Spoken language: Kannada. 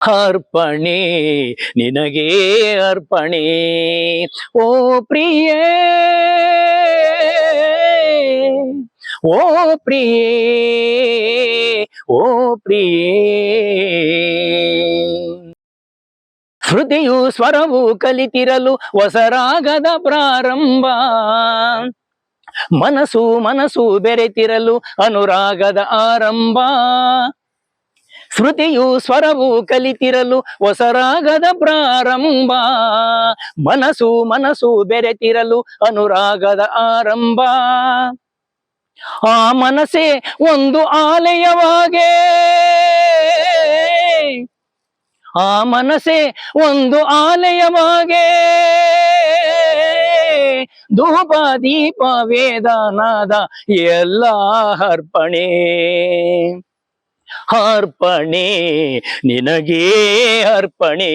ಅರ್ಪಣೆ ನಿನಗೆ ಅರ್ಪಣೆ. ಓ ಪ್ರಿಯೇ, ಓ ಪ್ರಿಯೇ, ಓ ಪ್ರಿಯೇ. ಶ್ರುತಿಯು ಸ್ವರವು ಕಲಿತಿರಲು ಹೊಸರಾಗದ ಪ್ರಾರಂಭ, ಮನಸ್ಸು ಮನಸ್ಸು ಬೆರೆತಿರಲು ಅನುರಾಗದ ಆರಂಭ. ಶ್ರುತಿಯು ಸ್ವರವು ಕಲಿತಿರಲು ಹೊಸರಾಗದ ಪ್ರಾರಂಭ, ಮನಸ್ಸು ಮನಸ್ಸು ಬೆರೆತಿರಲು ಅನುರಾಗದ ಆರಂಭ. ಆ ಮನಸ್ಸೇ ಒಂದು ಆಲಯವಾಗೆ, ಆ ಮನಸ್ಸೇ ಒಂದು ಆಲಯವಾಗೆ, ಧೂಪ ದೀಪ ವೇದನಾದ ಎಲ್ಲ ಅರ್ಪಣೆ. ಅರ್ಪಣೆ ನಿನಗೆ ಅರ್ಪಣೆ.